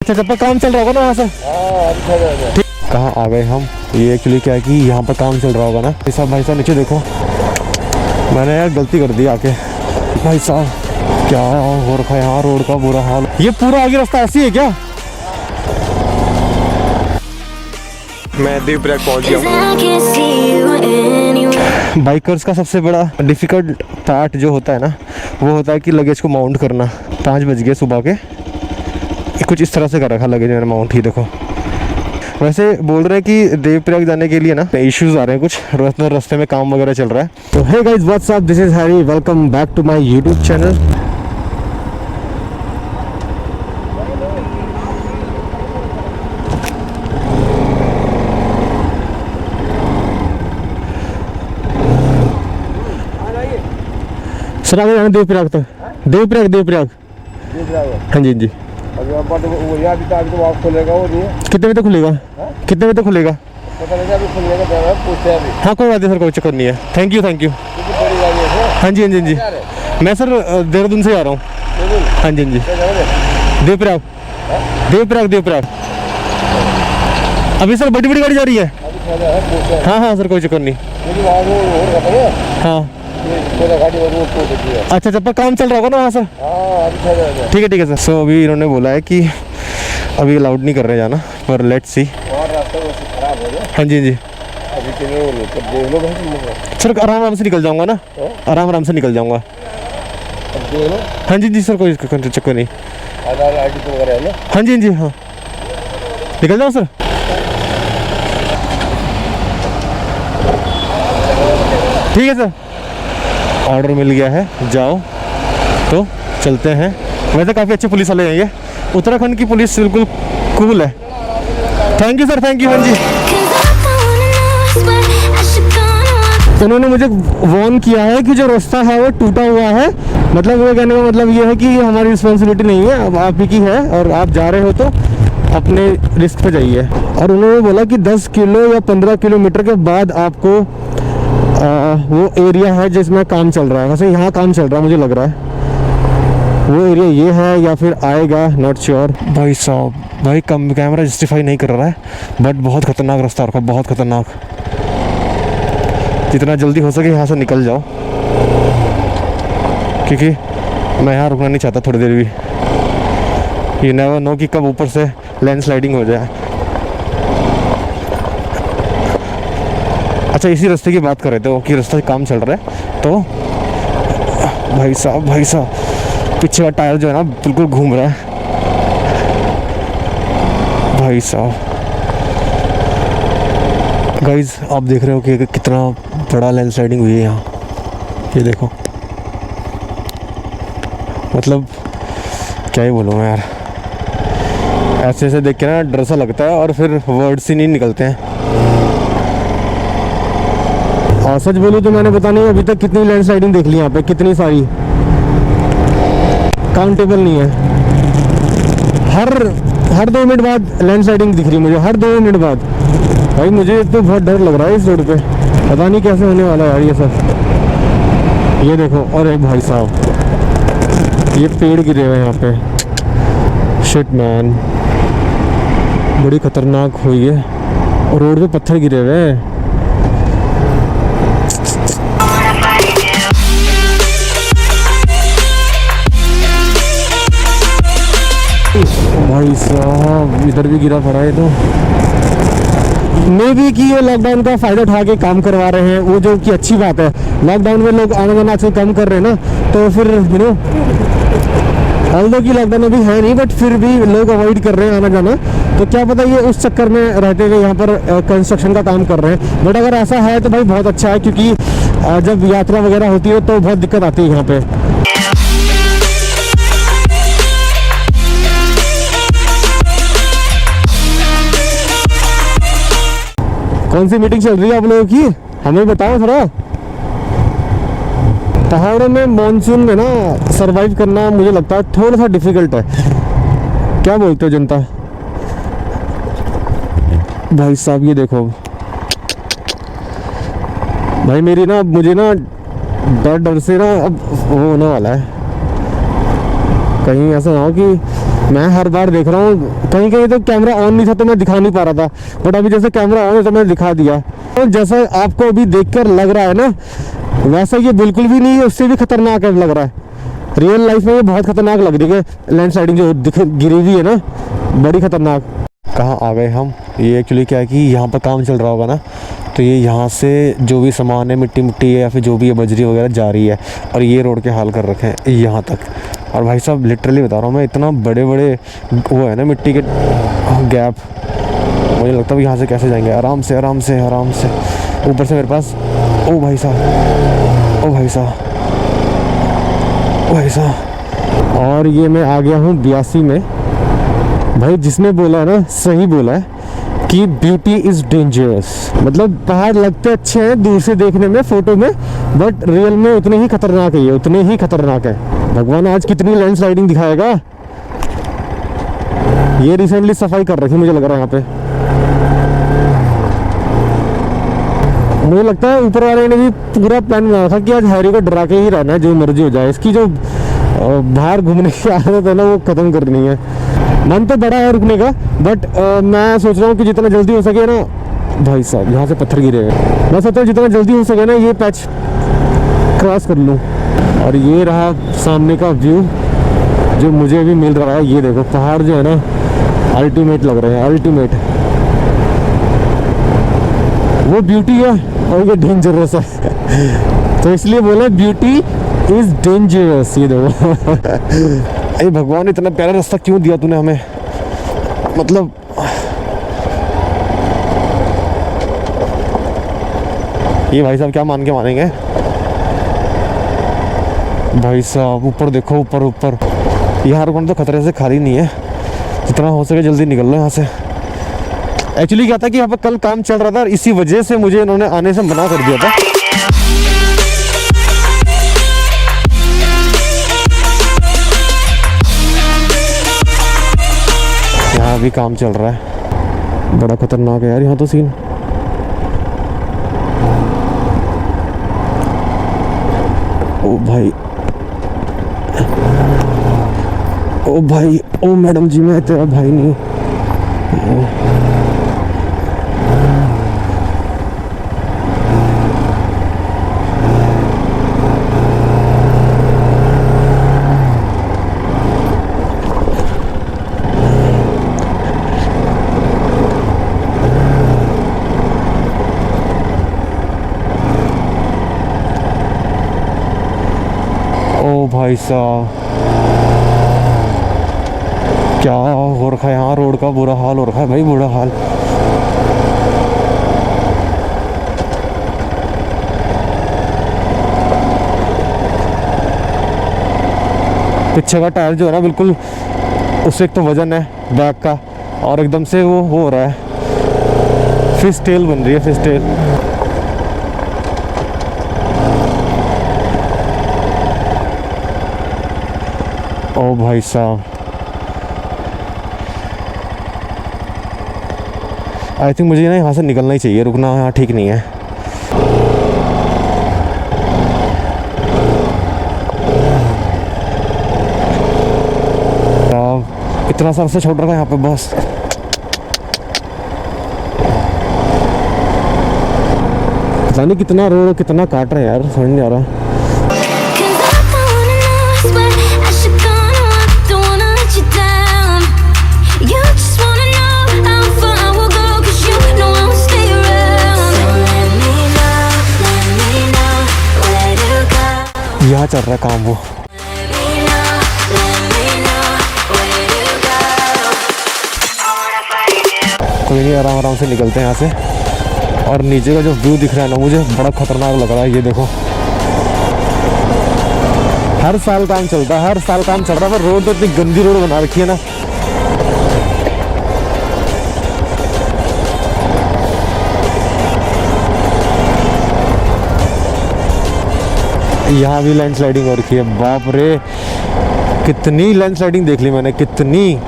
अच्छा जब तक काम चल रहा होगा ना वहाँ से। ठीक, कहाँ आ गए हम। ये एक्चुअली क्या है कि यहाँ पर काम चल रहा होगा ना। भाई साहब नीचे देखो, मैंने यार गलती कर दी आके। भाई साहब क्या हो रखा है यहाँ, रोड का बुरा हाल। ये पूरा आगे रास्ता ऐसी है क्या? मैं देवप्रयाग पहुँच गया हूँ। बाइकर्स का सबसे बड़ा डिफ़िकल्ट पार्ट जो होता है ना, वो होता है कि लगेज को माउंट करना। 5 बज गए सुबह के, कुछ इस तरह से कर रखा लगेज मैंने माउंट ही देखो। वैसे बोल रहे हैं कि देवप्रयाग जाने के लिए ना इश्यूज आ रहे हैं कुछ, रास्ते में काम वगैरह चल रहा है। तो hey guys what's up, this is Harry, welcome back to my YouTube channel. Sir आगे जाना देवप्रयाग तक। देवप्रयाग हाँ जी हाँ जी। अभी तो आप खुलेगा वो नहीं है। कितने बजे तक खुलेगा? कितने बजे तक खुलेगा? पता नहीं अभी खुलने का टाइम है, पूछते हैं अभी। हाँ कोई बात नहीं सर, कोई चक्कर नहीं है। Thank you. बड़ी गाड़ी है सर। हाँ जी हाँ जी हाँ जी। मैं सर देहरादून से आ रहा हूँ। हाँ जी हाँ जी। देवप्रयाग। अभी सर बड़ी गाड़ी जा रही है। हाँ हाँ सर कोई चक्कर नहीं। हाँ अच्छा जब तक काम चल रहा होगा ना वहाँ से। ठीक है सर। सो अभी इन्होंने बोला है कि अभी अलाउड नहीं कर रहे जाना, पर लेट्स सी। हाँ जी हाँ जी। सर आराम से निकल जाऊंगा ना, आराम से निकल जाऊंगा। हाँ जी जी सर कोई चक्कर नहीं। हाँ जी हाँ जी हाँ निकल जाओ सर। ठीक है सर, ऑर्डर मिल गया है, जाओ तो चलते हैं। वैसे काफ़ी अच्छे पुलिस वाले हैं ये, उत्तराखंड की पुलिस बिल्कुल कूल है। Thank you sir, thank you. हाँ जी उन्होंने मुझे वार्न किया है कि जो रास्ता है वो टूटा हुआ है। मतलब वो कहने का मतलब ये है कि हमारी रिस्पॉन्सिबिलिटी नहीं है, अब आप ही की है और आप जा रहे हो तो अपने रिस्क पे जाइए। और उन्होंने बोला कि 10 किलो या 15 किलोमीटर के बाद आपको वो एरिया है जिसमें काम चल रहा है। वैसे यहाँ काम चल रहा है मुझे लग रहा है, वो एरिया ये है या फिर आएगा, नॉट श्योर। भाई साहब भाई कैमरा जस्टिफाई नहीं कर रहा है, बट बहुत खतरनाक रास्ता रखा, बहुत खतरनाक। जितना जल्दी हो सके यहाँ से निकल जाओ, क्योंकि मैं यहाँ रुकना नहीं चाहता थोड़ी देर भी। ये नेवर नो कि कब ऊपर से लैंडस्लाइडिंग हो जाए। अच्छा इसी रास्ते की बात कर रहे थे कि रास्ते काम चल रहा है तो भाई साहब पीछे का टायर जो है ना बिल्कुल घूम रहा है। भाई साहब गाइज आप देख रहे हो कि कितना बड़ा लैंडस्लाइडिंग हुई है यहाँ। ये देखो, मतलब क्या ही बोलूँ मैं यार, ऐसे देख के ना डर सा लगता है और फिर वर्ड्स ही नहीं निकलते हैं। और सच बोलूँ तो मैंने पता नहीं अभी तक कितनी लैंडस्लाइडिंग देख ली यहाँ पे, कितनी सारी, काउंटेबल नहीं है। हर 2 मिनट बाद लैंडस्लाइडिंग दिख रही है मुझे, हर 2 मिनट बाद। भाई मुझे तो बहुत डर लग रहा है इस रोड पे, पता नहीं कैसे होने वाला है यार ये सब। ये देखो, और एक भाई साहब ये पेड़ गिरे हुए हैं यहाँ पे। शिट मैन, बड़ी खतरनाक हुई है। और रोड पे पत्थर गिरे हुए हैं। भाई साहब इधर भी गिरा पड़ा है। तो मे बी कि ये लॉकडाउन का फ़ायदा उठा के काम करवा रहे हैं, वो जो कि अच्छी बात है। लॉकडाउन में लोग आना जाना आजकल कम कर रहे हैं ना, तो फिर ऑल्दो की लॉकडाउन अभी है नहीं, बट फिर भी लोग अवॉइड कर रहे हैं आना जाना। तो क्या पता ये उस चक्कर में रहते हुए यहाँ पर कंस्ट्रक्शन का काम कर रहे हैं। बट अगर ऐसा है तो भाई बहुत अच्छा है, क्योंकि जब यात्रा वगैरह होती है तो बहुत दिक्कत आती है यहाँ पे। कौन सी मीटिंग चल रही है आप लोगों की, हमें बताओ थोड़ा। पहाड़ों में मॉनसून में ना सरवाइव करना मुझे लगता है थोड़ा सा डिफिकल्ट है। क्या बोलते हो जनता? भाई साहब ये देखो भाई, मुझे ना डर से ना अब वो होने वाला है, कहीं ऐसा ना हो कि मैं हर बार देख रहा हूँ, कहीं कहीं तो कैमरा ऑन नहीं था तो मैं दिखा नहीं पा रहा था, बट अभी जैसे कैमरा ऑन है तो मैंने दिखा दिया। तो जैसा आपको अभी देखकर लग रहा है ना, वैसा ये बिल्कुल भी नहीं है, उससे भी खतरनाक लग रहा है। रियल लाइफ में ये बहुत खतरनाक लग रही है लैंडस्लाइडिंग जो गिरी हुई है ना, बड़ी खतरनाक। कहाँ आ गए हम? ये एक्चुअली क्या है कि यहाँ पर काम चल रहा होगा ना, तो ये यहाँ से जो भी सामान है, मिट्टी है या फिर जो भी है बजरी वगैरह जा रही है, और ये रोड के हाल कर रखे हैं यहाँ तक। और भाई साहब लिटरली बता रहा हूँ मैं, इतना बड़े बड़े वो है ना मिट्टी के गैप, मुझे लगता है यहाँ से कैसे जाएंगे? आराम से आराम से आराम से। ऊपर से मेरे पास ओ भाई साहब, ओ भाई साहब, ओ भाई साहब। और ये मैं आ गया हूँ 82 में। भाई जिसने बोला है ना, सही बोला है कि ब्यूटी इज़ डेंजरस। मतलब पहाड़ लगते अच्छे हैं दूर से देखने में, फोटो में, बट रियल में उतने ही खतरनाक है, ये उतने ही खतरनाक है। भगवान आज कितनी लैंडस्लाइडिंग दिखाएगा। ये रिसेंटली सफाई कर रखी मुझे लग रहा है यहाँ पे। मुझे लगता है ऊपर वाले ने भी पूरा प्लान बनाया था कि आज हैरी को डरा के ही रहना है, जो मर्जी हो जाए। इसकी जो बाहर घूमने की आदत है ना, वो ख़त्म करनी है। मन तो बड़ा है रुकने का, बट मैं सोच रहा हूँ कि जितना जल्दी हो सके ना, भाई साहब यहाँ से पत्थर गिरे हैं, मैं सोचता हूँ जितना जल्दी हो सके ना ये पैच क्रॉस कर लूँ। और ये रहा सामने का व्यू जो मुझे अभी मिल रहा है। ये देखो पहाड़ जो है ना, अल्टीमेट लग रहे हैं, अल्टीमेट। वो ब्यूटी है और ये डेंजरस है तो इसलिए बोला ब्यूटी इज डेंजरस। ये देखो अरे भगवान, इतना प्यारा रास्ता क्यों दिया तूने हमें? मतलब ये भाई साहब क्या मान के मानेंगे? भाई साहब ऊपर देखो, ऊपर ऊपर। यहाँ रुकना तो खतरे से खाली नहीं है, जितना हो सके जल्दी निकल लो यहाँ से। एक्चुअली क्या था कि यहाँ पर कल काम चल रहा था और इसी वजह से मुझे इन्होंने आने से मना कर दिया था। यहाँ भी काम चल रहा है, बड़ा खतरनाक है यार यहाँ तो सीन। ओ भाई, ओ भाई, ओ मैडम जी, मैं तेरा भाई नहीं। ओ भाई साहब, क्या हो रखा है यहाँ? रोड का बुरा हाल हो रखा है भाई, बुरा हाल। पीछे का टायर जो है ना बिल्कुल, उससे एक तो वजन है बैक का, और एकदम से वो हो रहा है, फिश टेल बन रही है, फिश टेल। ओ भाई साहब, आई थिंक मुझे ना यहाँ से निकलना ही चाहिए, रुकना यहाँ ठीक नहीं है। इतना सा रास्ता छोड़ रखा है यहाँ पे, बस। पता नहीं कितना रोड कितना काट रहे हैं यार, समझ नहीं आ रहा। यहाँ चल रहा है काम वो। कोई नहीं, आराम आराम से निकलते हैं यहाँ से। और नीचे का जो व्यू दिख रहा है ना, मुझे बड़ा खतरनाक लग रहा है। ये देखो, हर साल काम चलता है, हर साल काम चल रहा है, पर रोड तो इतनी गंदी रोड बना रखी है ना। यहाँ भी लैंडस्लाइडिंग हो रखी है, बाप रे, कितनी लैंडस्लाइडिंग देख ली मैंने, कितनी।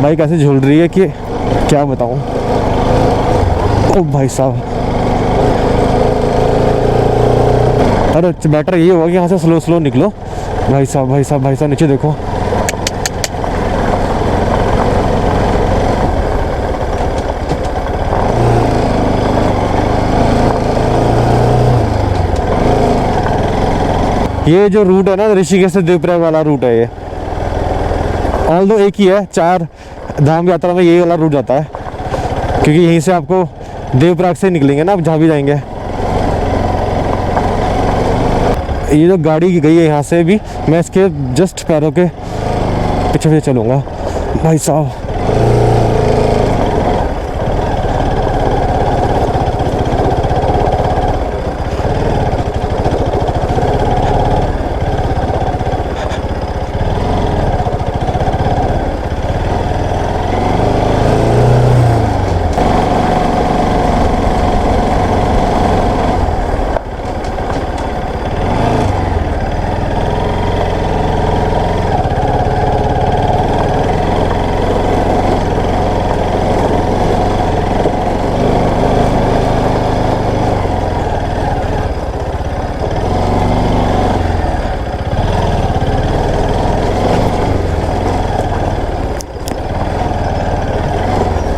बाइक ऐसे झूल रही है कि क्या बताऊं। ओ भाई साहब, अरे बेटर ये होगा कि यहाँ से स्लो स्लो निकलो। भाई साहब भाई साहब भाई साहब, नीचे देखो। ये जो रूट है ना ऋषिकेश से देवप्रयाग वाला रूट है ये, ऑल दो एक ही है, 4 धाम यात्रा में यही वाला रूट जाता है, क्योंकि यहीं से आपको देवप्रयाग से निकलेंगे ना आप जहाँ भी जाएंगे। ये जो गाड़ी गई है यहाँ से भी, मैं इसके जस्ट पैरों के पीछे पीछे चलूँगा। भाई साहब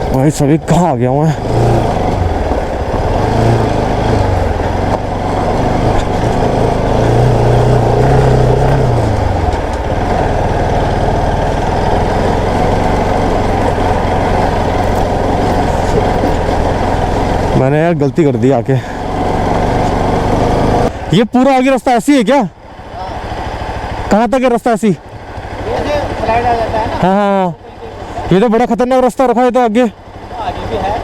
भाई सभी कहाँ आ गया हूँ मैं। मैंने यार गलती कर दी आके। ये पूरा आगे रास्ता ऐसी है क्या? कहाँ तक है रास्ता ऐसी? स्लाइड आ जाता है ना। हाँ हाँ, ये तो बड़ा खतरनाक रास्ता रखा है तो आगे। आगे भी है।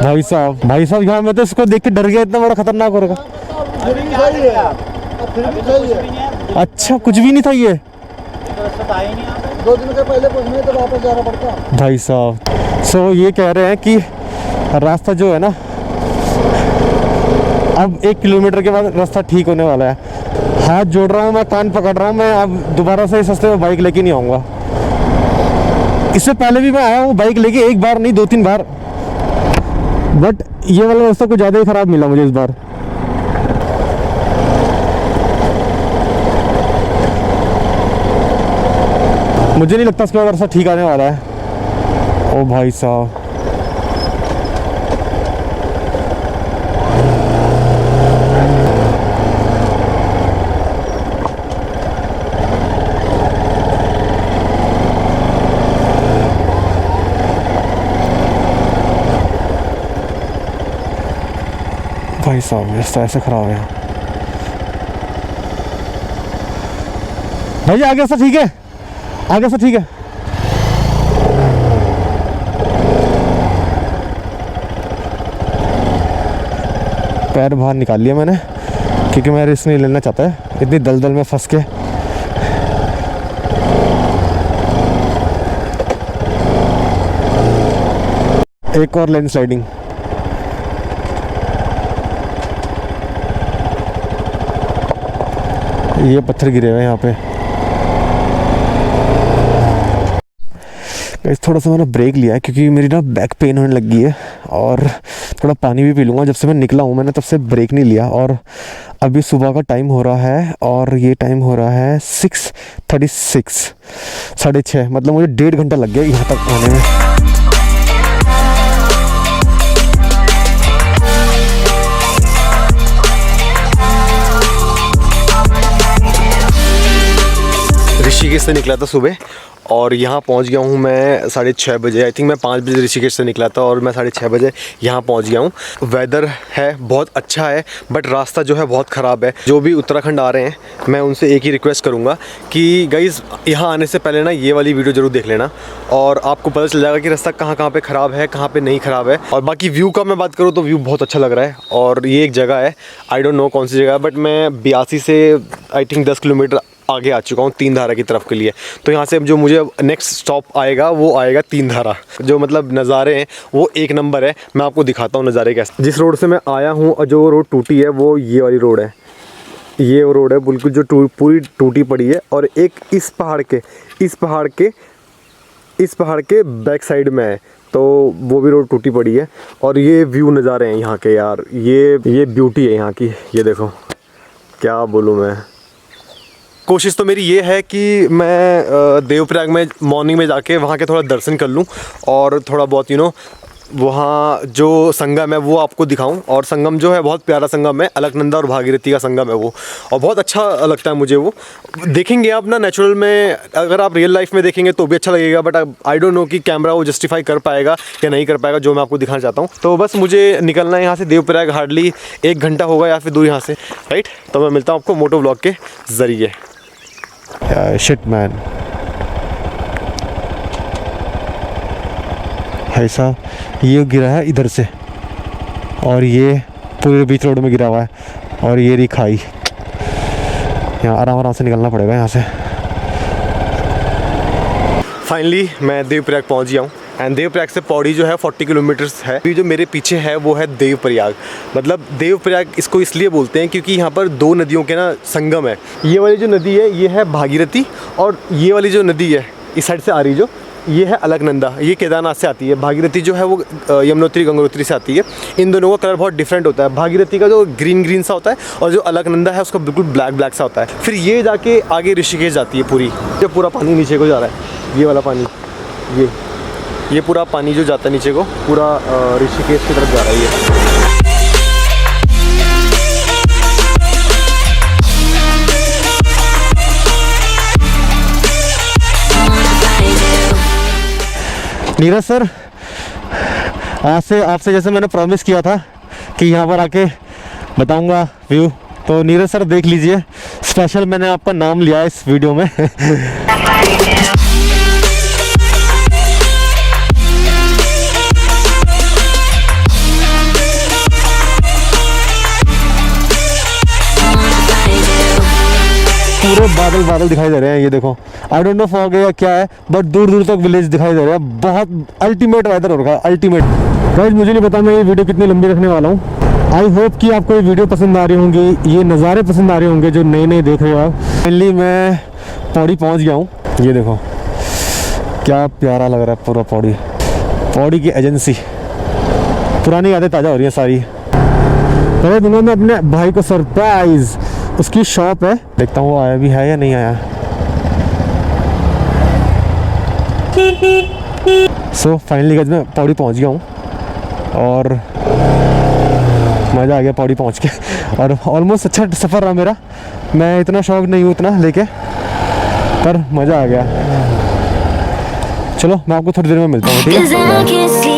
भाई साहब यहाँ मैं तो इसको देख के डर गया, इतना बड़ा खतरनाक हो रखा। अभी क्या सही है? अभी तो कुछ भी नहीं है। अच्छा कुछ भी नहीं था ये? तो रास्ता था ही नहीं यहाँ पे। 2 दिन के पहले पहुंचने तो वापस जाना पड़ता। भाई साहब सो ये कह रहे हैं कि रास्ता जो है ना, अब 1 किलोमीटर के बाद रास्ता ठीक होने वाला है। हाथ जोड़ रहा हूँ मैं, कान पकड़ रहा हूँ मैं, अब दोबारा से इस रास्ते में बाइक लेके नहीं आऊँगा। इससे पहले भी मैं आया हूँ बाइक लेके, 1 बार नहीं 2-3 बार, बट ये वाला रास्ता कुछ ज़्यादा ही ख़राब मिला मुझे इस बार। मुझे नहीं लगता इसके बाद रास्ता ठीक आने वाला है। ओ भाई साहब भाई साहब रास्ता ऐसे खराब है। भैया आगे रास्ता ठीक है? आगे रास्ता ठीक है? पैर बाहर निकाल लिया मैंने, क्योंकि मैं रिस्क नहीं लेना चाहता है इतनी दलदल में फंस के। एक और लेन स्लाइडिंग। ये पत्थर गिरे हुए हैं यहाँ पे। गाइस थोड़ा सा मैंने ब्रेक लिया है क्योंकि मेरी ना बैक पेन होने लगी है, और थोड़ा पानी भी पी लूँगा। जब से मैं निकला हूँ मैंने तब से ब्रेक नहीं लिया, और अभी सुबह का टाइम हो रहा है, और ये टाइम हो रहा है 6:36, 6:30। मतलब मुझे 1.5 घंटा लग गया यहाँ तक आने में। ऋषिकेश से निकला था सुबह, और यहाँ पहुँच गया हूँ मैं 6:30 बजे। आई थिंक मैं 5 बजे ऋषिकेश से निकला था और मैं 6:30 बजे यहाँ पहुँच गया हूँ। वेदर है बहुत अच्छा है, बट रास्ता जो है बहुत ख़राब है। जो भी उत्तराखंड आ रहे हैं मैं उनसे एक ही रिक्वेस्ट करूँगा कि गाइज़ यहाँ आने से पहले ना ये वाली वीडियो ज़रूर देख लेना, और आपको पता चल जाएगा कि रास्ता कहाँ कहाँ पे ख़राब है, कहाँ पे नहीं ख़राब है। और बाकी व्यू का मैं बात करूँ तो व्यू बहुत अच्छा लग रहा है, और ये एक जगह है, आई डोंट नो कौन सी जगह है, बट मैं 82 से आई थिंक 10 किलोमीटर आगे आ चुका हूँ तीन धारा की तरफ के लिए। तो यहाँ से जो मुझे नेक्स्ट स्टॉप आएगा वो आएगा तीन धारा। जो मतलब नज़ारे हैं वो एक नंबर है। मैं आपको दिखाता हूँ नज़ारे कैसे। जिस रोड से मैं आया हूँ और जो रोड टूटी है वो ये वाली रोड है। ये वो रोड है बिल्कुल जो पूरी टूटी पड़ी है, और एक इस पहाड़ के बैक साइड में है, तो वो भी रोड टूटी पड़ी है। और ये व्यू नज़ारे हैं यहाँ के यार, ये ब्यूटी है यहाँ की। ये देखो क्या बोलूँ मैं, कोशिश तो मेरी ये है कि मैं देवप्रयाग में मॉर्निंग में जाके वहाँ के थोड़ा दर्शन कर लूँ और थोड़ा बहुत वहाँ जो संगम है वो आपको दिखाऊं। और संगम जो है बहुत प्यारा संगम है, अलकनंदा और भागीरथी का संगम है वो, और बहुत अच्छा लगता है मुझे वो। देखेंगे आप ना नेचुरल में, अगर आप रियल लाइफ में देखेंगे तो भी अच्छा लगेगा, बट आई डोंट नो कि कैमरा वो जस्टिफाई कर पाएगा या नहीं कर पाएगा जो मैं आपको दिखाना चाहता हूँ। तो बस मुझे निकलना है यहाँ से देवप्रयाग, हार्डली 1 घंटा होगा या फिर दूर यहाँ से, राइट। तो मैं मिलता हूँ आपको मोटो व्लॉग के ज़रिए। शिट मैन, ऐसा ये गिरा है इधर से और ये पूरे बीच रोड में गिरा हुआ है और ये रही खाई। यहाँ आराम आराम से निकलना पड़ेगा यहाँ से। फाइनली मैं देवप्रयाग पहुँच गया हूँ एंड देवप्रयाग से पौड़ी जो है 40 किलोमीटर्स है। ये जो मेरे पीछे है वो है देवप्रयाग। मतलब देवप्रयाग इसको इसलिए बोलते हैं क्योंकि यहाँ पर 2 नदियों के ना संगम है। ये वाली जो नदी है ये है भागीरथी, और ये वाली जो नदी है इस साइड से आ रही जो, ये है अलकनंदा, ये केदारनाथ से आती है। भागीरथी जो है वो यमुनोत्री गंगोत्री से आती है। इन दोनों का कलर बहुत डिफरेंट होता है। भागीरथी का जो ग्रीन ग्रीन सा होता है और जो अलकनंदा है उसका बिल्कुल ब्लैक ब्लैक सा होता है। फिर ये जाके आगे ऋषिकेश जाती है पूरी, ये पूरा पानी नीचे को जा रहा है, ये वाला पानी, ये पूरा पानी जो जाता है नीचे को पूरा ऋषिकेश की तरफ जा रहा है ये। नीरज सर, आज से आपसे जैसे मैंने प्रॉमिस किया था कि यहाँ पर आके बताऊंगा व्यू, तो नीरज सर देख लीजिए, स्पेशल मैंने आपका नाम लिया है इस वीडियो में। पूरे बादल बादल दिखाई दे रहे हैं, ये देखो। आई डोंट नो फॉग है या क्या है, बट दूर दूर तक विलेज दिखाई दे रहे हैं। बहुत अल्टीमेट वेदर हो रखा है, अल्टीमेट। गाइस मुझे नहीं पता मैं ये वीडियो कितनी लंबी रखने वाला हूँ। आई होप कि आपको ये वीडियो पसंद आ रही होंगी, ये नज़ारे पसंद आ रहे होंगे जो नए नए देख रहे हो आप। फाइनली मैं पौड़ी पहुँच गया हूँ, ये देखो क्या प्यारा लग रहा है पूरा पौड़ी। पौड़ी की एजेंसी, पुरानी यादें ताज़ा हो रही हैं सारी। पहले दूंगा मैं अपने भाई को सरप्राइज़, उसकी शॉप है, देखता हूँ वो आया भी है या नहीं आया। सो फाइनली गाइस मैं पौड़ी पहुँच गया हूँ और मज़ा आ गया पौड़ी पहुँच के, और ऑलमोस्ट अच्छा सफ़र रहा मेरा। मैं इतना शौक नहीं हूँ इतना लेके, पर मज़ा आ गया। चलो मैं आपको थोड़ी देर में मिलता हूँ, ठीक है।